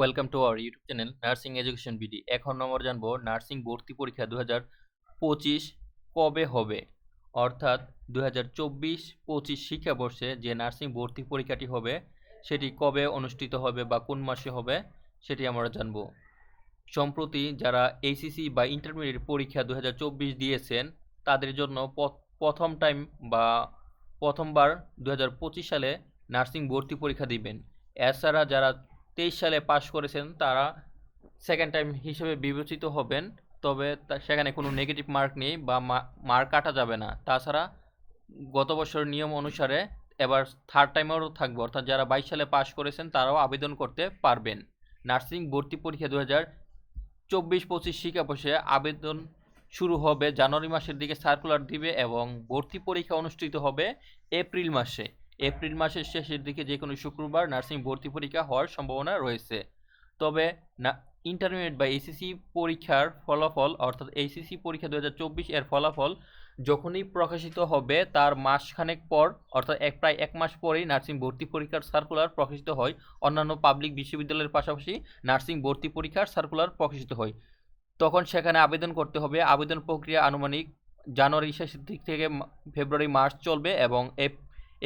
Welcome to our YouTube channel nursing education BD. এখন আমরা জানবো নার্সিং ভর্তি পরীক্ষা 2025 কবে হবে, অর্থাৎ 2024-25 শিক্ষাবর্ষে যে নার্সিং ভর্তি পরীক্ষাটি হবে সেটি কবে অনুষ্ঠিত হবে বা কোন মাসে হবে সেটি আমরা জানবো। সম্প্রতি যারা এইচএসসি বা ইন্টারমিডিয়েট পরীক্ষা 2024 দিয়েছেন তাদের জন্য প্রথম টাইম বা প্রথমবার 2025 সালে নার্সিং ভর্তি পরীক্ষা দিবেন। এছাড়া যারা 23 সালে পাশ করেছেন তারা সেকেন্ড টাইম হিসেবে বিবেচিত হবেন, তবে সেখানে কোনো নেগেটিভ মার্ক নেই বা মার্ক কাটা যাবে না। তাছাড়া গত বছরের নিয়ম অনুসারে এবার থার্ড টাইমেরও থাকবে, অর্থাৎ যারা 22 সালে পাশ করেছেন তারাও আবেদন করতে পারবেন। নার্সিং ভর্তি পরীক্ষা 2024-25 শিক্ষাবর্ষে আবেদন শুরু হবে জানুয়ারি মাসের দিকে, সার্কুলার দিবে এবং ভর্তি পরীক্ষা অনুষ্ঠিত হবে এপ্রিল মাসে। এপ্রিল মাসের শেষের দিকে যে কোনো শুক্রবার নার্সিং ভর্তি পরীক্ষা হওয়ার সম্ভাবনা রয়েছে। তবে ইন্টারমিডিয়েট বা এইচএসসি পরীক্ষার ফলাফল, অর্থাৎ এইচএসসি পরীক্ষা 2024 এর ফলাফল যখনই প্রকাশিত হবে তার মাসখানেক পর, অর্থাৎ প্রায় এক মাস পরেই নার্সিং ভর্তি পরীক্ষার সার্কুলার প্রকাশিত হয়। অন্যান্য পাবলিক বিশ্ববিদ্যালয়ের পাশাপাশি নার্সিং ভর্তি পরীক্ষার সার্কুলার প্রকাশিত হয়। তখন সেখানে আবেদন করতে হবে। আবেদন প্রক্রিয়া আনুমানিক জানুয়ারি শেষের দিক থেকে ফেব্রুয়ারি মার্চ চলবে এবং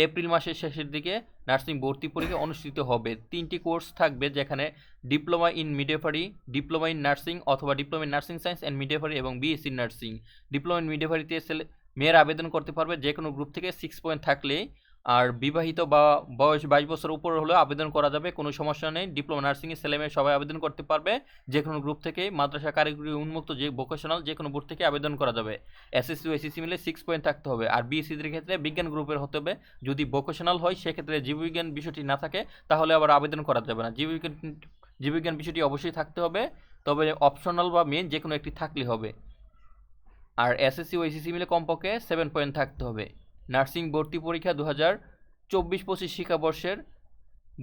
এপ্রিল মাসের শেষের দিকে নার্সিং ভর্তি পরীক্ষা অনুষ্ঠিত হবে। 3টি কোর্স থাকবে, যেখানে diploma in midwifery, diploma in nursing অথবা diploma in nursing science and midwifery এবং বিএসসি নার্সিং। ডিপ্লোমা ইন মিডওয়াইফারিতে মেয়েরা আবেদন করতে পারবে যে কোনো গ্রুপ থেকে 6 পয়েন্ট থাকলেই, আর বিবাহিত বা বয়স 22 বছর উপর হলেও আবেদন করা যাবে, কোনো সমস্যা নেই। ডিপ্লোমা নার্সিংয়ের ছেলেমেয়ে সবাই আবেদন করতে পারবে যে কোনো গ্রুপ থেকে। মাদ্রাসা, কারিগরি, উন্মুক্ত, যে ভোকেশনাল যে কোনো বোর্ড থেকে আবেদন করা যাবে। এসএসসি ও এসএসসি মিলে 6 পয়েন্ট থাকতে হবে। আর বিএসসিদের ক্ষেত্রে বিজ্ঞান গ্রুপের হতে হবে। যদি ভোকেশনাল হয় সেক্ষেত্রে জীববিজ্ঞান বিষয়টি না থাকে তাহলে আবার আবেদন করা যাবে না। জীববিজ্ঞান বিষয়টি অবশ্যই থাকতে হবে, তবে অপশনাল বা মেন যে কোনো একটি থাকলে হবে। আর এসএসসি ও এসএসসি মিলে কমপক্ষে 7 পয়েন্ট থাকতে হবে। নার্সিং ভর্তি পরীক্ষা 2024-25 শিক্ষাবর্ষের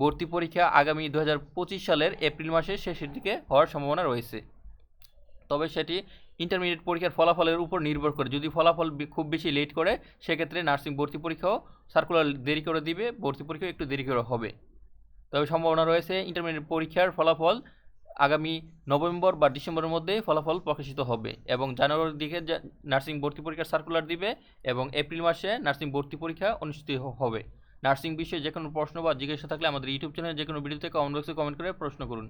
ভর্তি পরীক্ষা আগামী 2025 সালের এপ্রিল মাসের শেষের দিকে হওয়ার সম্ভাবনা রয়েছে। তবে সেটি ইন্টারমিডিয়েট পরীক্ষার ফলাফলের উপর নির্ভর করে। যদি ফলাফল খুব বেশি লেট করে সেক্ষেত্রে নার্সিং ভর্তি পরীক্ষাও সার্কুলার দেরি করে দিবে, ভর্তি পরীক্ষা একটু দেরি করে হবে। তবে সম্ভাবনা রয়েছে ইন্টারমিডিয়েট পরীক্ষার ফলাফল আগামী নভেম্বর বা ডিসেম্বরের মধ্যে ফলাফল প্রকাশিত হবে এবং জানুয়ারির দিকে নার্সিং ভর্তি পরীক্ষার সার্কুলার দিবে এবং এপ্রিল মাসে নার্সিং ভর্তি পরীক্ষা অনুষ্ঠিত হবে। নার্সিং বিষয়ে যে কোনো প্রশ্ন বা জিজ্ঞাসা থাকলে আমাদের ইউটিউব চ্যানেলে যে কোনো ভিডিওতে কমেন্ট বক্সে কমেন্ট করে প্রশ্ন করুন।